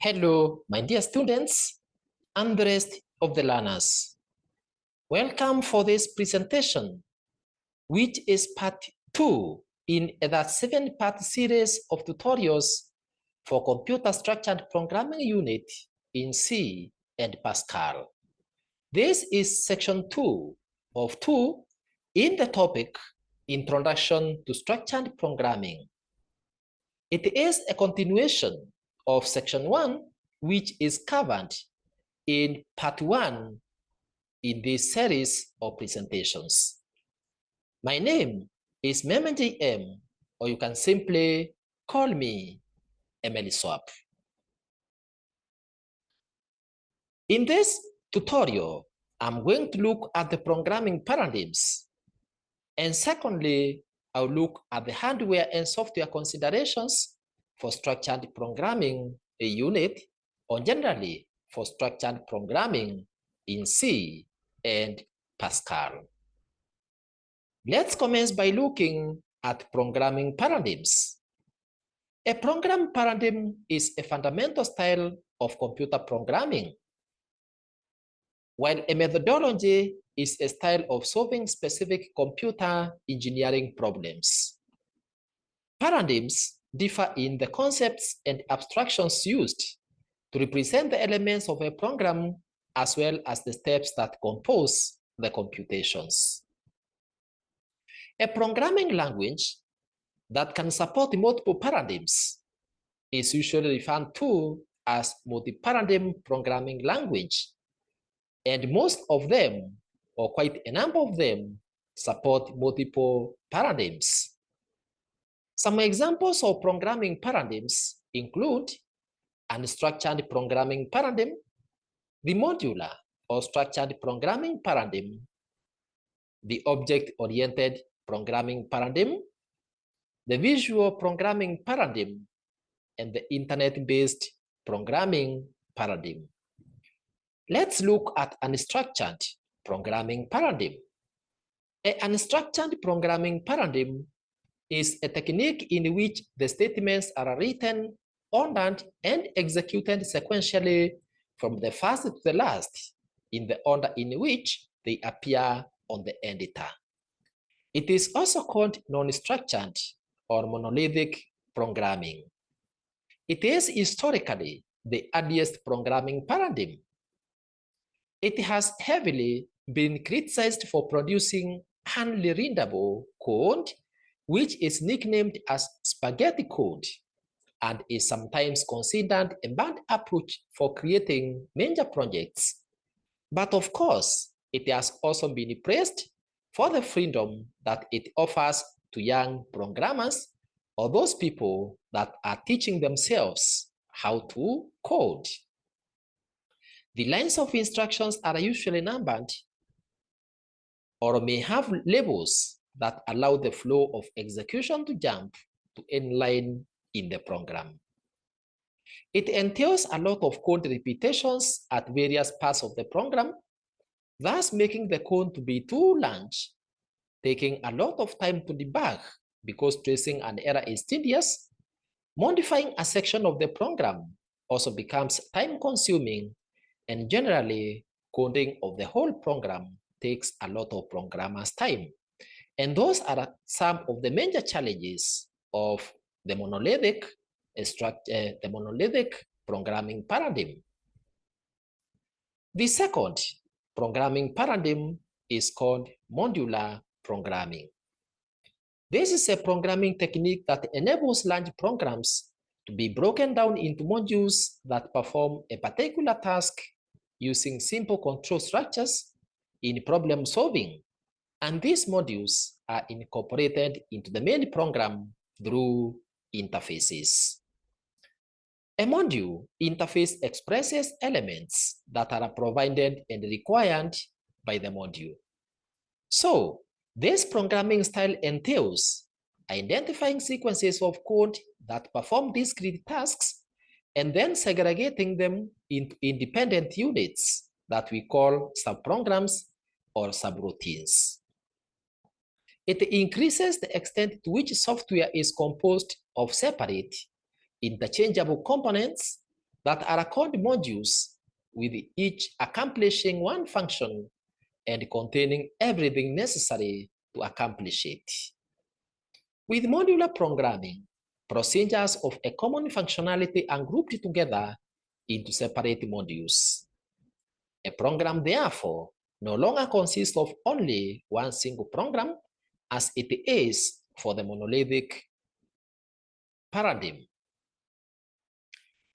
Hello, my dear students and the rest of the learners. Welcome for this presentation, which is part 2 in the 7-part series of tutorials for Computer Structured Programming Unit in C and Pascal. This is section 2 of 2 in the topic Introduction to Structured Programming. It is a continuation of section 1, which is covered in part 1 in this series of presentations. My name is JM, or you can simply call me EMELISWAP. In this tutorial, I'm going to look at the programming paradigms. And secondly, I'll look at the hardware and software considerations for structured programming a unit, or generally for structured programming in C and Pascal. Let's commence by looking at programming paradigms. A program paradigm is a fundamental style of computer programming, while a methodology is a style of solving specific computer engineering problems. Paradigms differ in the concepts and abstractions used to represent the elements of a program as well as the steps that compose the computations. A programming language that can support multiple paradigms is usually referred to as multi-paradigm programming language, and most of them, or quite a number of them, support multiple paradigms. Some examples of programming paradigms include unstructured programming paradigm, the modular or structured programming paradigm, the object-oriented programming paradigm, the visual programming paradigm, and the internet-based programming paradigm. Let's look at unstructured programming paradigm. An unstructured programming paradigm is a technique in which the statements are written, ordered, and executed sequentially from the first to the last in the order in which they appear on the editor. It is also called non-structured or monolithic programming. It is historically the earliest programming paradigm. It has heavily been criticized for producing unreadable code, which is nicknamed as spaghetti code, and is sometimes considered a bad approach for creating major projects. But of course, it has also been praised for the freedom that it offers to young programmers or those people that are teaching themselves how to code. The lines of instructions are usually numbered or may have labels that allow the flow of execution to jump to any line in the program. It entails a lot of code repetitions at various parts of the program, thus making the code to be too large, taking a lot of time to debug because tracing an error is tedious. Modifying a section of the program also becomes time-consuming, and generally, coding of the whole program takes a lot of programmers' time. And those are some of the major challenges of the monolithic programming paradigm. The second programming paradigm is called modular programming. This is a programming technique that enables large programs to be broken down into modules that perform a particular task using simple control structures in problem solving, and these modules are incorporated into the main program through interfaces. A module interface expresses elements that are provided and required by the module. So, this programming style entails identifying sequences of code that perform discrete tasks and then segregating them into independent units that we call subprograms or subroutines. It increases the extent to which software is composed of separate, interchangeable components that are called modules, with each accomplishing one function and containing everything necessary to accomplish it. With modular programming, procedures of a common functionality are grouped together into separate modules. A program, therefore, no longer consists of only one single program, as it is for the monolithic paradigm.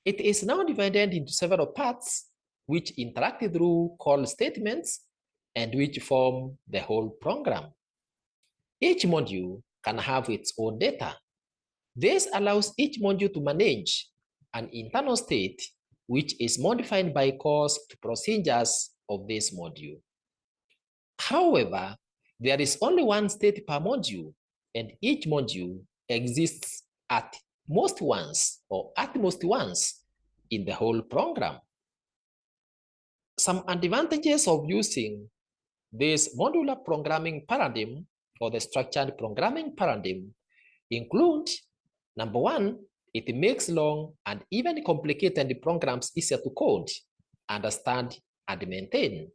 It is now divided into several parts, which interact through call statements and which form the whole program. Each module can have its own data. This allows each module to manage an internal state, which is modified by calls to procedures of this module. However, there is only one state per module, and each module exists at most once in the whole program. Some advantages of using this modular programming paradigm or the structured programming paradigm include: number one, it makes long and even complicated programs easier to code, understand, and maintain.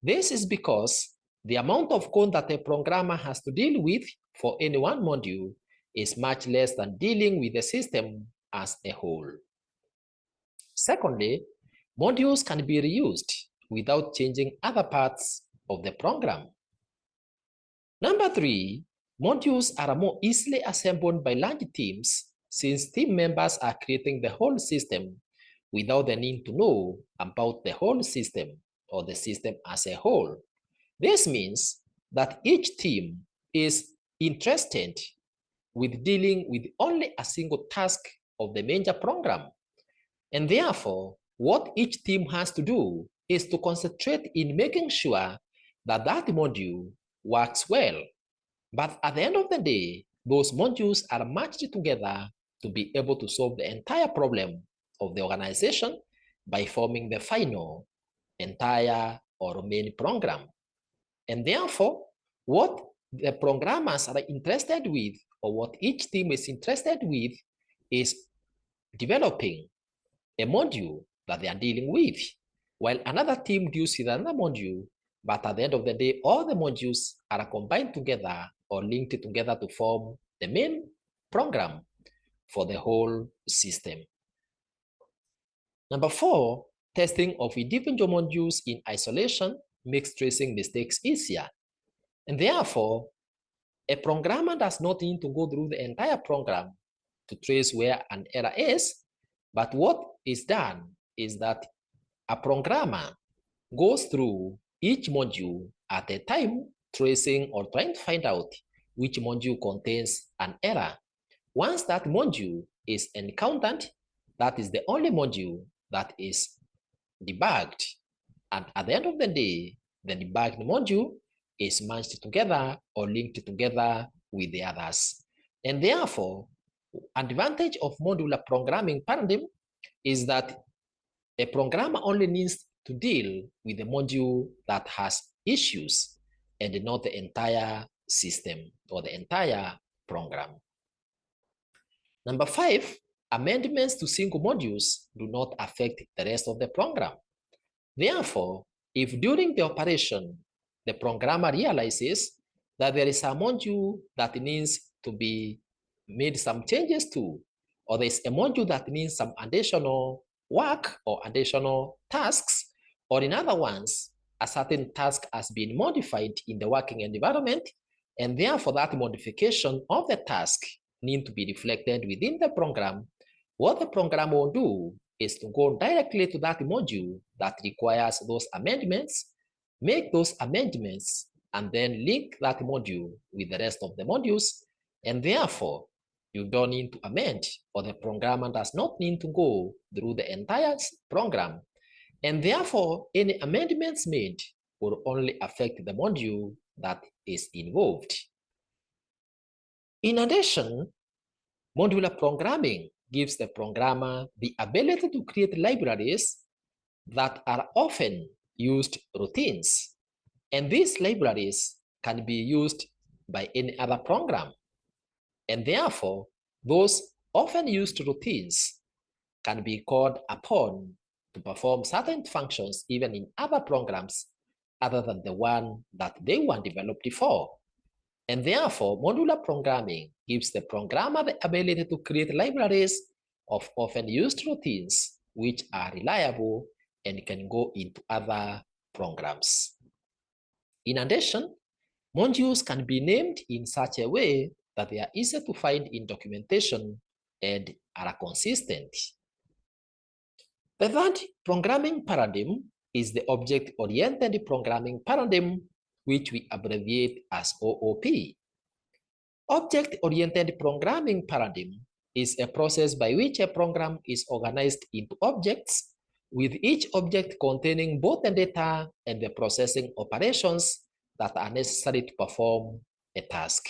This is because the amount of code that a programmer has to deal with for any one module is much less than dealing with the system as a whole. Secondly, modules can be reused without changing other parts of the program. Number three, modules are more easily assembled by large teams, since team members are creating the whole system without the need to know about the whole system or the system as a whole. This means that each team is interested with dealing with only a single task of the major program. And therefore, what each team has to do is to concentrate in making sure that that module works well. But at the end of the day, those modules are matched together to be able to solve the entire problem of the organization by forming the final entire or main program. And therefore, what the programmers are interested with, or what each team is interested with, is developing a module that they are dealing with, while another team deals with another module. But at the end of the day, all the modules are combined together or linked together to form the main program for the whole system. Number four, testing of individual modules in isolation makes tracing mistakes easier. And therefore, a programmer does not need to go through the entire program to trace where an error is, but what is done is that a programmer goes through each module at a time, tracing or trying to find out which module contains an error. Once that module is encountered, that is the only module that is debugged. And at the end of the day, the debugged module is merged together or linked together with the others. And therefore, advantage of modular programming paradigm is that a programmer only needs to deal with the module that has issues and not the entire system or the entire program. Number five, amendments to single modules do not affect the rest of the program. Therefore, if during the operation, the programmer realizes that there is a module that needs to be made some changes to, or there is a module that needs some additional work or additional tasks, or in other words, a certain task has been modified in the working environment, and therefore that modification of the task needs to be reflected within the program, what the program will do is to go directly to that module that requires those amendments, make those amendments, and then link that module with the rest of the modules. And therefore, you don't need to amend, or the programmer does not need to go through the entire program. And therefore, any amendments made will only affect the module that is involved. In addition, modular programming gives the programmer the ability to create libraries that are often used routines. And these libraries can be used by any other program. And therefore, those often used routines can be called upon to perform certain functions even in other programs other than the one that they were developed for. And therefore, modular programming gives the programmer the ability to create libraries of often used routines which are reliable and can go into other programs. In addition, modules can be named in such a way that they are easy to find in documentation and are consistent. The third programming paradigm is the object-oriented programming paradigm, which we abbreviate as OOP. Object-oriented programming paradigm is a process by which a program is organized into objects, with each object containing both the data and the processing operations that are necessary to perform a task.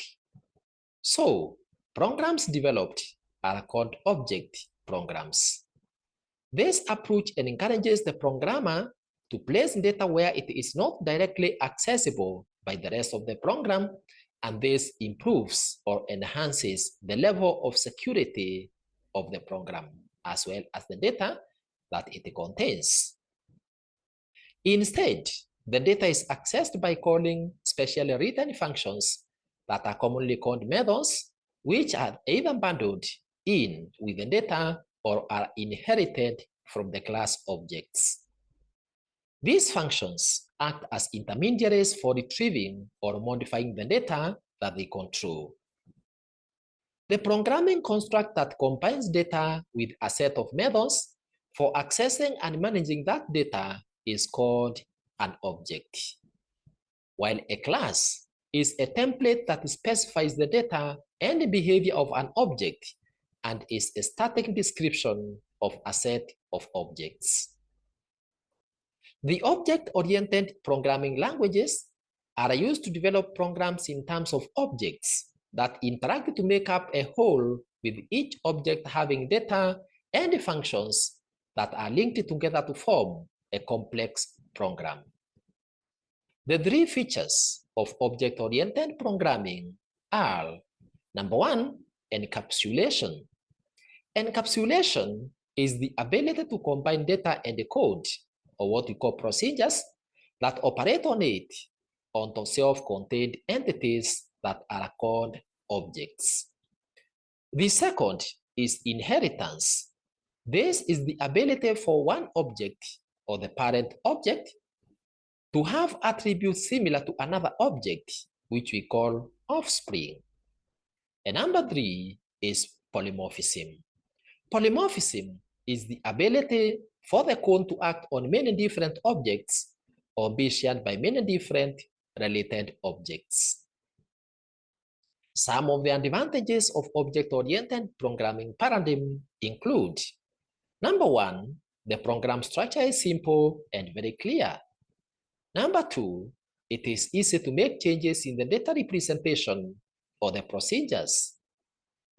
So, programs developed are called object programs. This approach encourages the programmer to place data where it is not directly accessible by the rest of the program, and this improves or enhances the level of security of the program, as well as the data that it contains. Instead, the data is accessed by calling specially written functions that are commonly called methods, which are either bundled in with the data or are inherited from the class objects. These functions act as intermediaries for retrieving or modifying the data that they control. The programming construct that combines data with a set of methods for accessing and managing that data is called an object, while a class is a template that specifies the data and the behavior of an object and is a static description of a set of objects. The object-oriented programming languages are used to develop programs in terms of objects that interact to make up a whole, with each object having data and functions that are linked together to form a complex program. The three features of object-oriented programming are: number one, encapsulation. Encapsulation is the ability to combine data and code, or what we call procedures, that operate on it onto self-contained entities that are called objects. The second is inheritance. This is the ability for one object or the parent object to have attributes similar to another object, which we call offspring. And number three is polymorphism. Polymorphism is the ability for the code to act on many different objects or be shared by many different related objects. Some of the advantages of object-oriented programming paradigm include: number one, the program structure is simple and very clear. Number two, it is easy to make changes in the data representation or the procedures.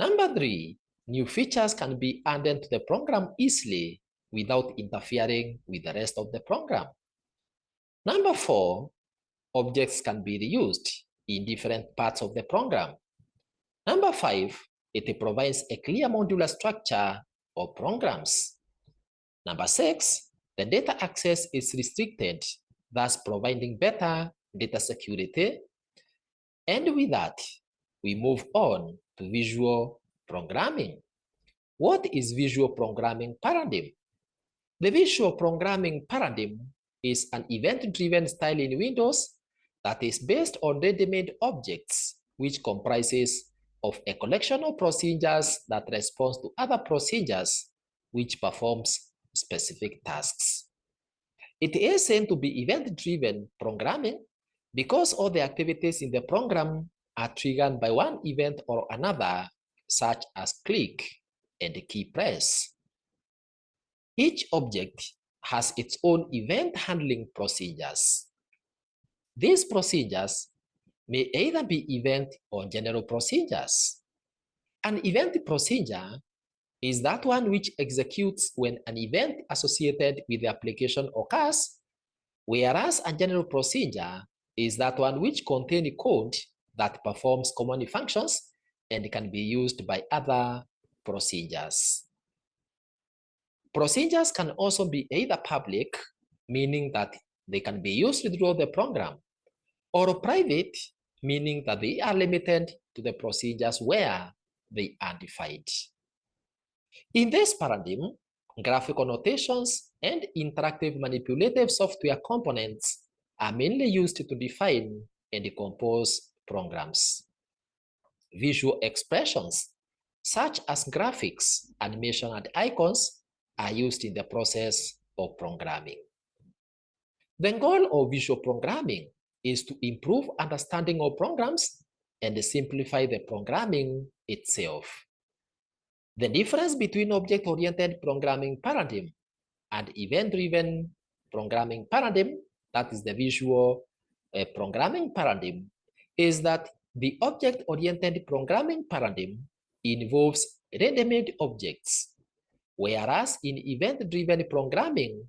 Number three, new features can be added to the program easily without interfering with the rest of the program. Number four, objects can be reused in different parts of the program. Number five, it provides a clear modular structure of programs. Number six, the data access is restricted, thus providing better data security. And with that, we move on to visual programming. What is visual programming paradigm? The visual programming paradigm is an event-driven style in Windows that is based on ready-made objects, which comprises of a collection of procedures that responds to other procedures which performs specific tasks. It is said to be event-driven programming because all the activities in the program are triggered by one event or another, such as click and key press. Each object has its own event handling procedures. These procedures may either be event or general procedures. An event procedure is that one which executes when an event associated with the application occurs, whereas a general procedure is that one which contains code that performs common functions and can be used by other procedures. Procedures can also be either public, meaning that they can be used throughout the program, or private, meaning that they are limited to the procedures where they are defined. In this paradigm, graphical notations and interactive manipulative software components are mainly used to define and compose programs. Visual expressions, such as graphics, animation, and icons, are used in the process of programming. The goal of visual programming is to improve understanding of programs and simplify the programming itself. The difference between object-oriented programming paradigm and event-driven programming paradigm, that is the visual programming paradigm, is that the object-oriented programming paradigm involves ready-made objects, whereas in event-driven programming,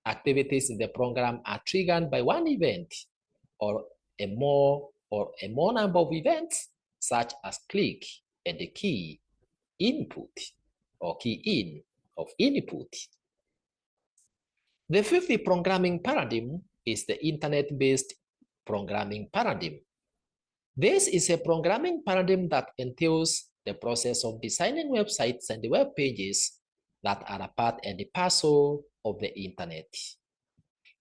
activities in the program are triggered by one event or a more number of events, such as click and the key input or key in of input. The fifth programming paradigm is the internet-based programming paradigm. This is a programming paradigm that entails the process of designing websites and web pages that are a part and a parcel of the internet.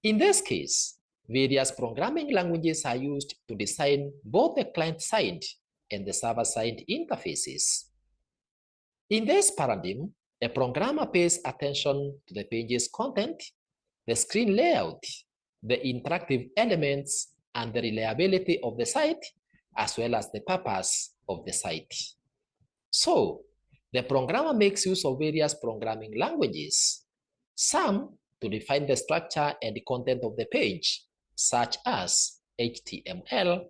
In this case, various programming languages are used to design both the client-side and the server-side interfaces. In this paradigm, a programmer pays attention to the page's content, the screen layout, the interactive elements, and the reliability of the site, as well as the purpose of the site. So, the programmer makes use of various programming languages, some to define the structure and the content of the page, such as HTML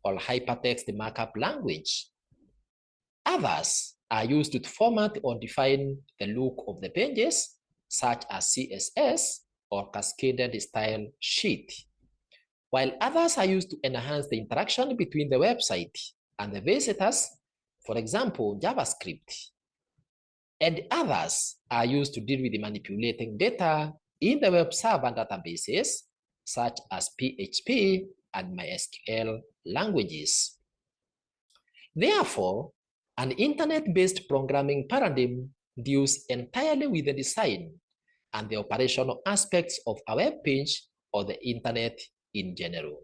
or hypertext markup language. Others are used to format or define the look of the pages, such as CSS or cascaded style sheet, while others are used to enhance the interaction between the website and the visitors, for example, JavaScript. And others are used to deal with manipulating data in the web server databases, such as PHP and MySQL languages. Therefore, an internet-based programming paradigm deals entirely with the design and the operational aspects of a web page or the internet in general.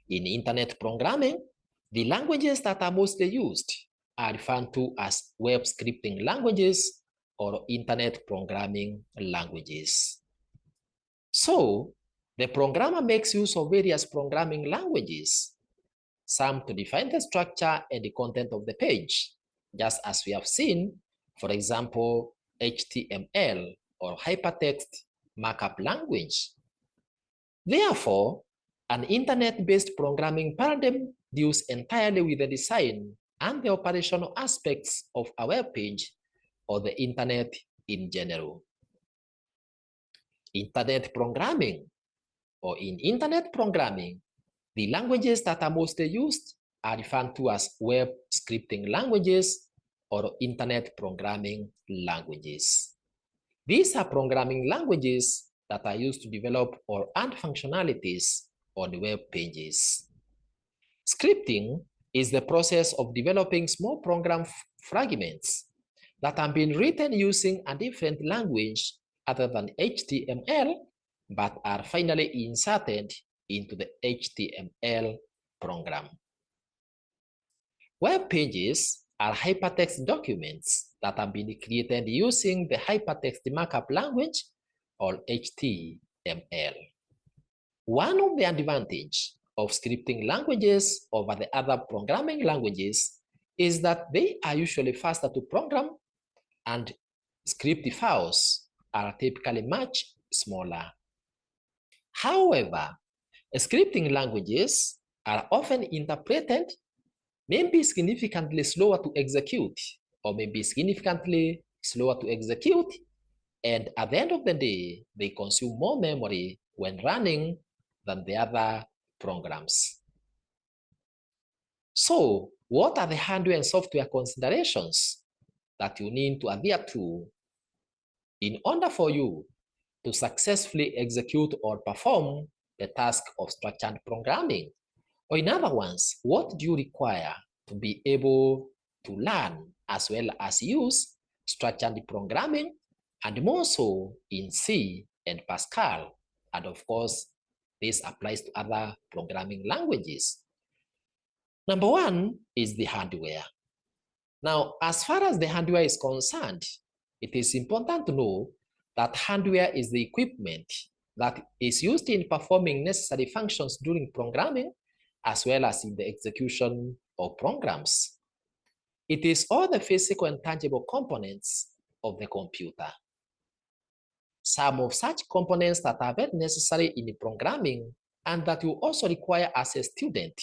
In internet programming, the languages that are mostly used are referred to as web scripting languages or internet programming languages. So, the programmer makes use of various programming languages, some to define the structure and the content of the page, just as we have seen, for example, HTML or hypertext markup language. Therefore, an internet-based programming paradigm deals entirely with the design and the operational aspects of a web page or the internet in general. Internet programming, or in internet programming, the languages that are mostly used are referred to as web scripting languages or internet programming languages. These are programming languages that are used to develop or add functionalities on the web pages. Scripting is the process of developing small program fragments that have been written using a different language other than HTML, but are finally inserted into the HTML program. Web pages are hypertext documents that have been created using the hypertext markup language or HTML. One of the advantages of scripting languages over the other programming languages is that they are usually faster to program and script files are typically much smaller. However, scripting languages are often interpreted, maybe significantly slower to execute, or maybe significantly slower to execute, and at the end of the day, they consume more memory when running than the other programs. So, what are the hardware and software considerations that you need to adhere to in order for you to successfully execute or perform the task of structured programming? Or in other words, what do you require to be able to learn as well as use structured programming, and more so in C and Pascal? And of course, this applies to other programming languages. Number one is the hardware. Now, as far as the hardware is concerned, it is important to know that hardware is the equipment that is used in performing necessary functions during programming, as well as in the execution of programs. It is all the physical and tangible components of the computer. Some of such components that are very necessary in programming and that you also require as a student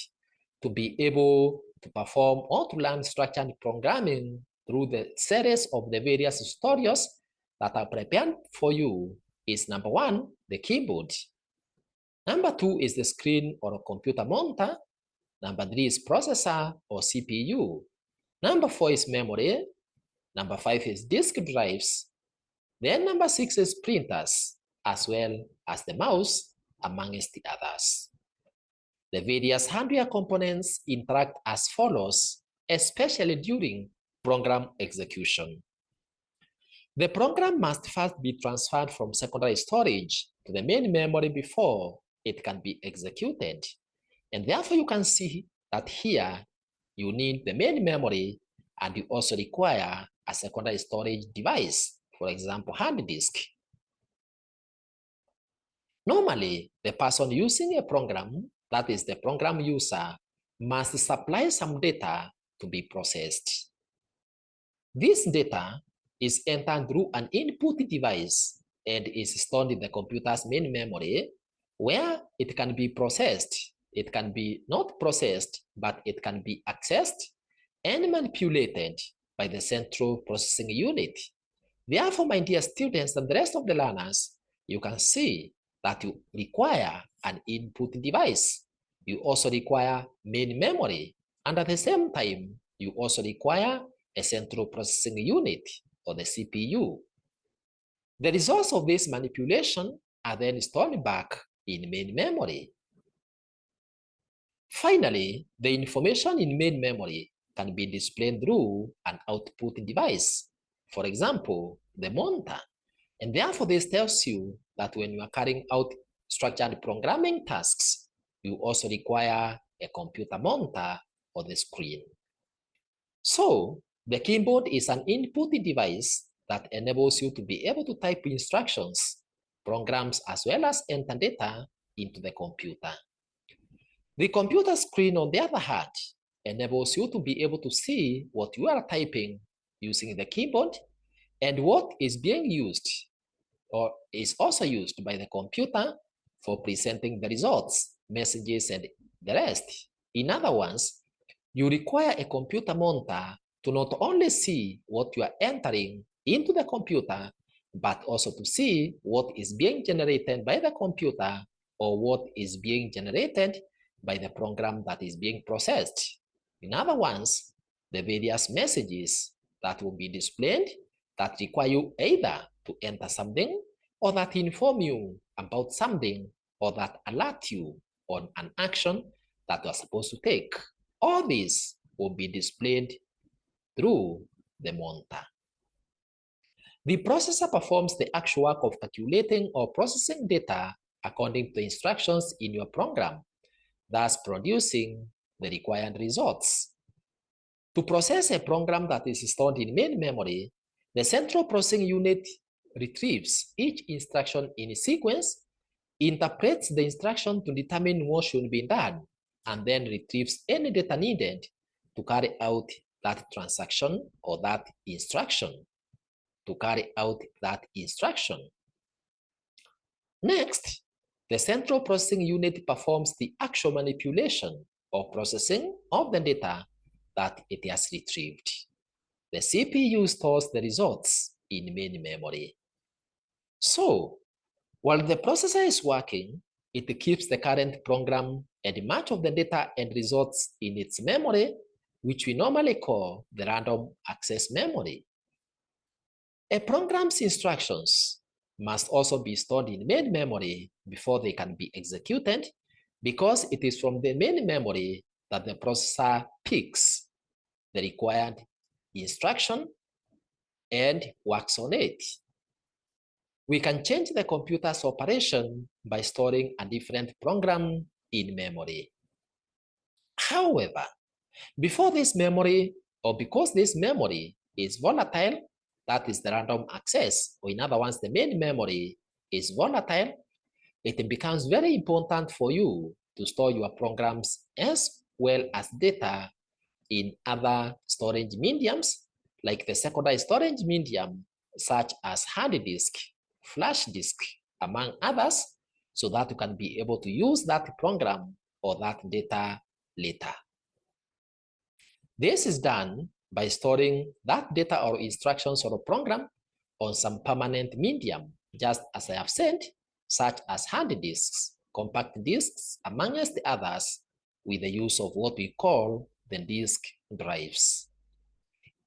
to be able to perform or to learn structured programming through the series of the various tutorials that are prepared for you is number one, the keyboard. Number two is the screen or a computer monitor. Number three is processor or CPU. Number four is memory. Number five is disk drives. Then number six is printers, as well as the mouse, amongst the others. The various hardware components interact as follows, especially during program execution. The program must first be transferred from secondary storage to the main memory before it can be executed. And therefore, you can see that here you need the main memory, and you also require a secondary storage device, for example, hard disk. Normally, the person using a program, that is the program user, must supply some data to be processed. This data is entered through an input device and is stored in the computer's main memory, where it can be processed. It can be not processed, but it can be accessed and manipulated by the central processing unit. Therefore, my dear students and the rest of the learners, you can see that you require an input device. You also require main memory, and at the same time, you also require a central processing unit, or the CPU. The results of this manipulation are then stored back in main memory. Finally, the information in main memory can be displayed through an output device, for example, the monitor. And therefore, this tells you that when you are carrying out structured programming tasks, you also require a computer monitor or the screen. So, the keyboard is an input device that enables you to be able to type instructions, programs, as well as enter data into the computer. The computer screen, on the other hand, enables you to be able to see what you are typing using the keyboard and what is being used or is also used by the computer for presenting the results, messages, and the rest. In other words, you require a computer monitor to not only see what you are entering into the computer, but also to see what is being generated by the computer or what is being generated by the program that is being processed. In other words, the various messages that will be displayed that require you either to enter something or that inform you about something or that alert you on an action that you are supposed to take. All these will be displayed through the monitor. The processor performs the actual work of calculating or processing data according to the instructions in your program, thus producing the required results. To process a program that is stored in main memory, the central processing unit retrieves each instruction in a sequence, interprets the instruction to determine what should be done, and then retrieves any data needed to carry out that transaction or that instruction. Next, the central processing unit performs the actual manipulation or processing of the data that it has retrieved. The CPU stores the results in main memory. So, while the processor is working, it keeps the current program and much of the data and results in its memory, which we normally call the random access memory. A program's instructions must also be stored in main memory before they can be executed, because it is from the main memory that the processor picks the required instruction and works on it. We can change the computer's operation by storing a different program in memory. However, before this memory, or because this memory is volatile, that is the random access, or in other words, the main memory is volatile, it becomes very important for you to store your programs as well as data in other storage mediums, like the secondary storage medium, such as hard disk, flash disk, among others, so that you can be able to use that program or that data later. This is done by storing that data or instructions or a program on some permanent medium, just as I have said, such as hard disks, compact disks, amongst the others, with the use of what we call the disk drives.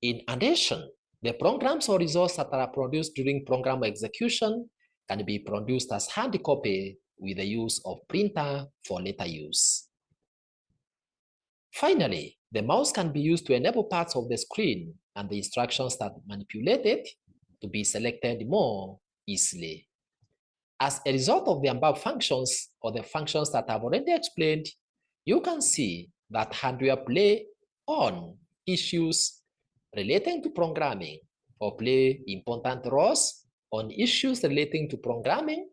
In addition, the programs or results that are produced during program execution can be produced as hard copy with the use of printer for later use. Finally, the mouse can be used to enable parts of the screen and the instructions that manipulate it to be selected more easily. As a result of the above functions, or the functions that I've already explained, you can see that hardware play on issues relating to programming, or play important roles on issues relating to programming,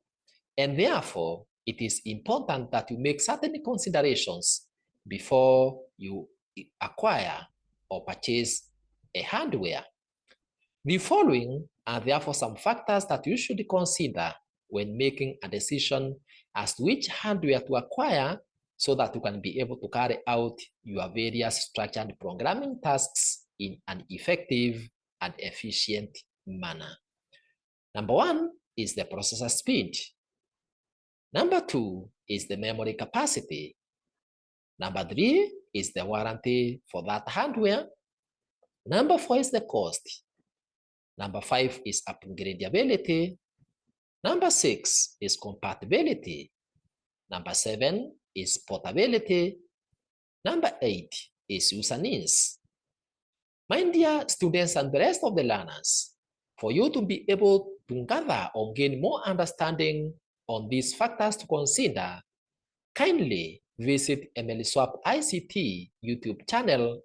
and therefore it is important that you make certain considerations before you acquire or purchase a hardware. The following are therefore some factors that you should consider when making a decision as to which hardware to acquire, so that you can be able to carry out your various structured programming tasks in an effective and efficient manner. Number one is the processor speed. Number two is the memory capacity. Number three is the warranty for that hardware. Number four is the cost. Number five is upgradability. Number six is compatibility. Number seven is portability. Number eight is user needs. My dear students and the rest of the learners, for you to be able to gather or gain more understanding on these factors to consider, kindly visit EMELISWAP ICT YouTube channel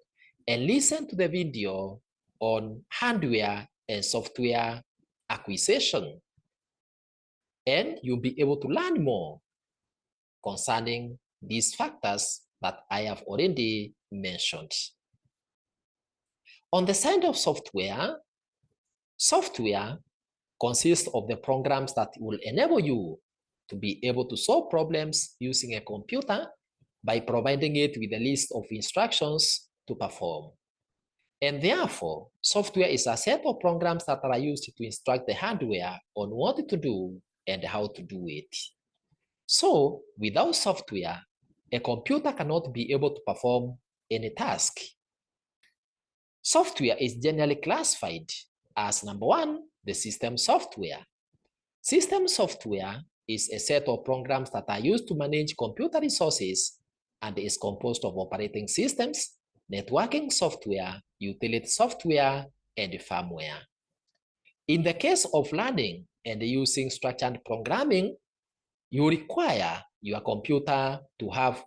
and listen to the video on hardware and software acquisition. And you'll be able to learn more concerning these factors that I have already mentioned. On the side of software, software consists of the programs that will enable you to be able to solve problems using a computer by providing it with a list of instructions to perform. And therefore, software is a set of programs that are used to instruct the hardware on what to do and how to do it. So, without software, a computer cannot be able to perform any task. Software is generally classified as number one, the system software. System software is a set of programs that are used to manage computer resources and is composed of operating systems, networking software, utility software, and firmware. In the case of learning and using structured programming, you require your computer to have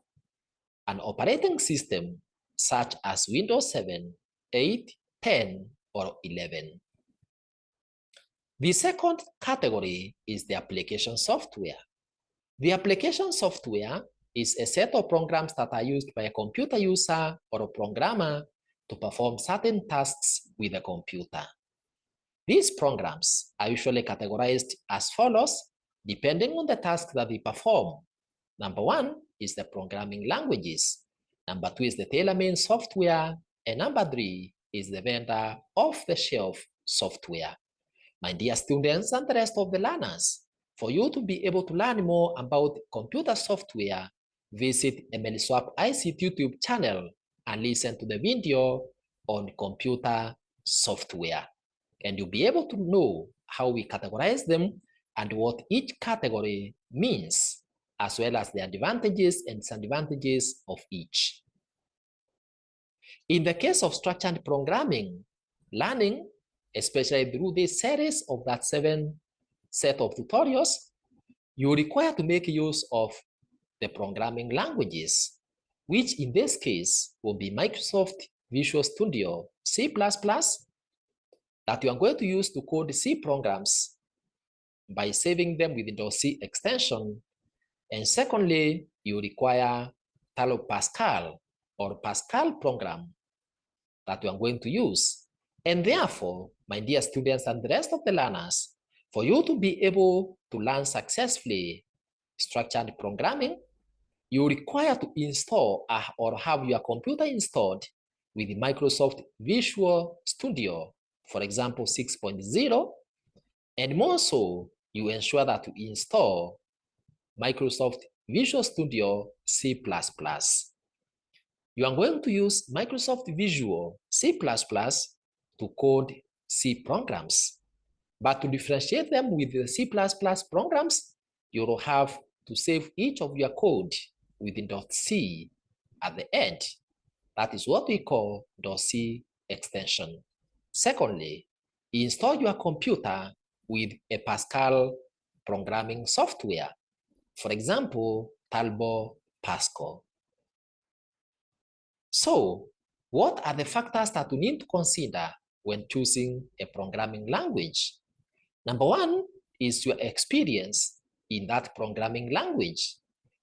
an operating system such as Windows 7, 8, 10, or 11. The second category is the application software. The application software is a set of programs that are used by a computer user or a programmer to perform certain tasks with a computer. These programs are usually categorized as follows, depending on the task that they perform. Number one is the programming languages. Number two is the tailor-made software. And number three is the vendor off-the-shelf software. My dear students and the rest of the learners, for you to be able to learn more about computer software, visit EMELISWAP ICT YouTube channel and listen to the video on computer software. and you'll be able to know how we categorize them and what each category means, as well as the advantages and disadvantages of each. In the case of structured programming, learning, especially through this series of that 7 set of tutorials, you require to make use of the programming languages, which in this case will be Microsoft Visual Studio C++, that you are going to use to code C programs by saving them with the .c extension. And secondly, you require Pascal or Pascal program that you are going to use. And therefore, my dear students and the rest of the learners, for you to be able to learn successfully structured programming, you require to install or have your computer installed with Microsoft Visual Studio, for example, 6.0, and more so, you ensure that you install Microsoft Visual Studio C++. You are going to use Microsoft Visual C++ to code C programs. But to differentiate them with the C++ programs, you will have to save each of your code with the .c at the end. That is what we call .c extension. Secondly, install your computer with a Pascal programming software. For example, Pascal. So, what are the factors that we need to consider when choosing a programming language? Number one is your experience in that programming language.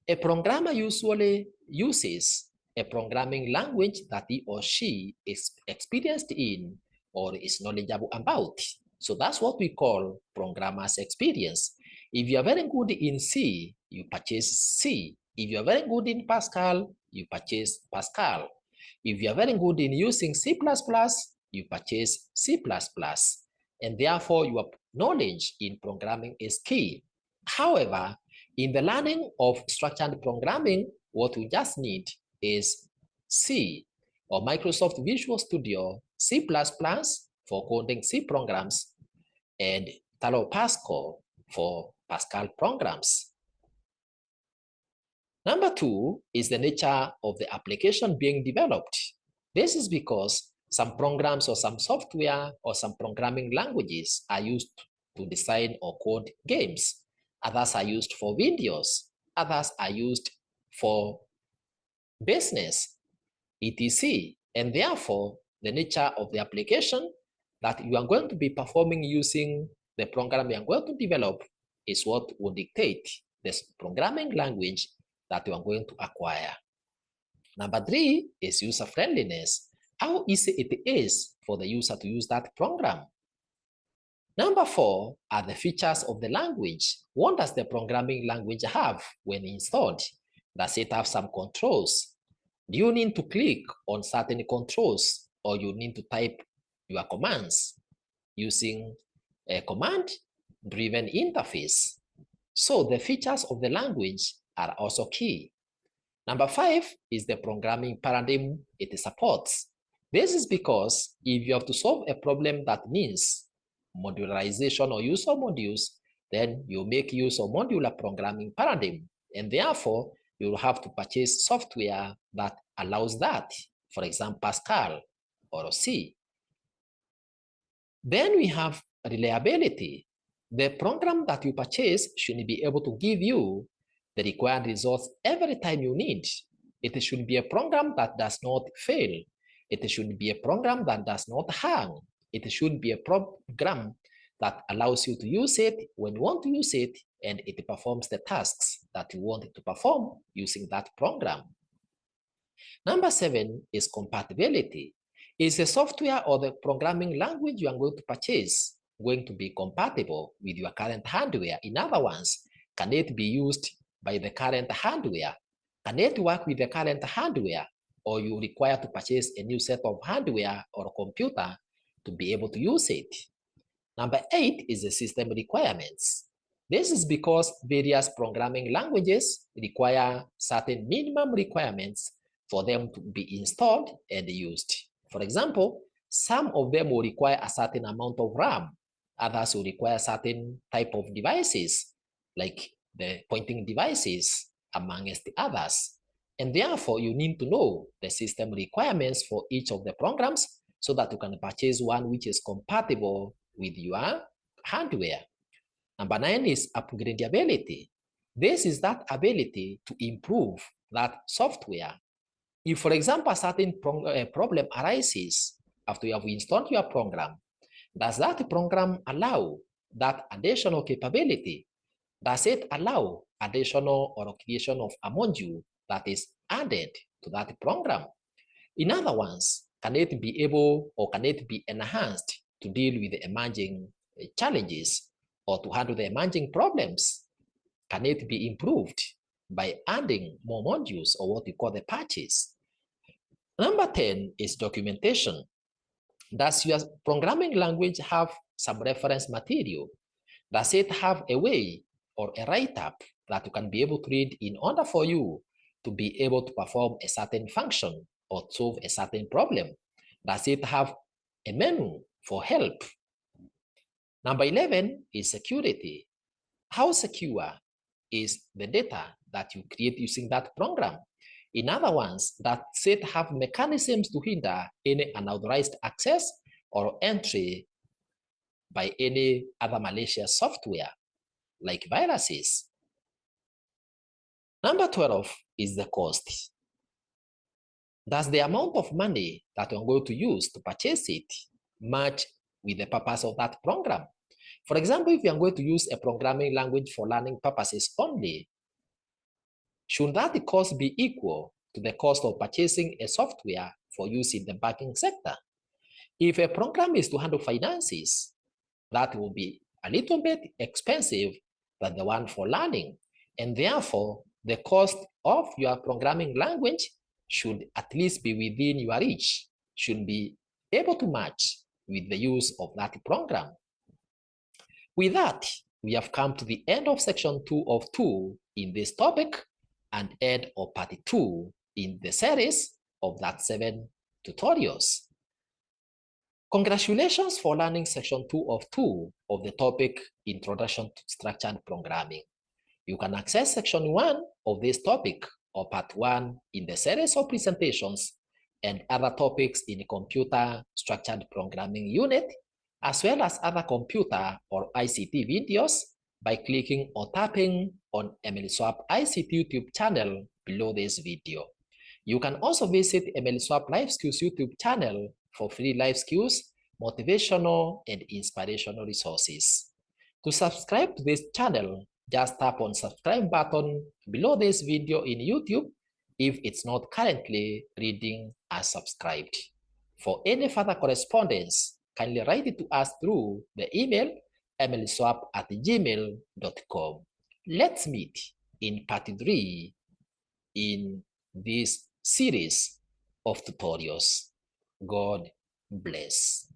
A programmer usually uses a programming language that he or she is experienced in or is knowledgeable about. So that's what we call programmer's experience. If you are very good in C, you purchase C. If you are very good in Pascal, you purchase Pascal. If you are very good in using C++, you purchase C++. And therefore, your knowledge in programming is key. However, in the learning of structured programming, what we just need is C or Microsoft Visual Studio C++ for coding C programs and Pascal for Pascal programs. Number two is the nature of the application being developed. This is because some programs or some software or some programming languages are used to design or code games. Others are used for videos. Others are used for business, etc. And therefore, the nature of the application that you are going to be performing using the program you are going to develop is what will dictate this programming language that you are going to acquire. Number three is user friendliness. How easy it is for the user to use that program. Number four are the features of the language. What does the programming language have when installed? Does it have some controls? Do you need to click on certain controls or you need to type your commands using a command-driven interface? So the features of the language are also key. Number five is the programming paradigm it supports. This is because if you have to solve a problem that needs modularization or use of modules, then you make use of modular programming paradigm. And therefore, you will have to purchase software that allows that. For example, Pascal or C. Then we have reliability. The program that you purchase should be able to give you the required results every time you need. It should be a program that does not fail. It should be a program that does not hang. It should be a program that allows you to use it when you want to use it, and it performs the tasks that you want it to perform using that program. Number seven is compatibility. Is the software or the programming language you are going to purchase going to be compatible with your current hardware? In other words, can it be used by the current hardware? Can it work with the current hardware? Or you require to purchase a new set of hardware or computer to be able to use it? Number eight is the system requirements. This is because various programming languages require certain minimum requirements for them to be installed and used. For example, some of them will require a certain amount of RAM. Others will require certain type of devices, like the pointing devices, amongst the others. And therefore, you need to know the system requirements for each of the programs so that you can purchase one which is compatible with your hardware. Number 9 is upgradability. This is that ability to improve that software. If, for example, a certain problem arises after you have installed your program, does that program allow that additional capability? Does it allow additional or creation of a module that is added to that program? In other words, can it be able or can it be enhanced to deal with the emerging challenges or to handle the emerging problems? Can it be improved by adding more modules or what we call the patches? Number 10 is documentation. Does your programming language have some reference material? Does it have a way or a write-up that you can be able to read in order for you to be able to perform a certain function or solve a certain problem? Does it have a menu for help? Number 11 is security. How secure is the data that you create using that program? In other words, does it have mechanisms to hinder any unauthorized access or entry by any other malicious software, like viruses? Number 12 is the cost. Does the amount of money that you're going to use to purchase it match with the purpose of that program? For example, if you're going to use a programming language for learning purposes only, should that cost be equal to the cost of purchasing a software for use in the banking sector? If a program is to handle finances, that will be a little bit expensive than the one for learning. And therefore, the cost of your programming language should at least be within your reach, should be able to match with the use of that program. With that, we have come to the end of section 2 of 2 in this topic and end of part 2 in the series of that 7 tutorials. Congratulations for learning section 2 of 2 of the topic Introduction to Structured Programming. You can access section 1 of this topic or part 1 in the series of presentations and other topics in the Computer Structured Programming Unit, as well as other computer or ICT videos by clicking or tapping on EMELISWAP ICT YouTube channel below this video. You can also visit EMELISWAP Life Skills YouTube channel for free life skills, motivational, and inspirational resources. To subscribe to this channel, just tap on subscribe button below this video in YouTube if it's not currently reading as subscribed. For any further correspondence, kindly write it to us through the email emeliswap@gmail.com. Let's meet in part 3 in this series of tutorials. God bless.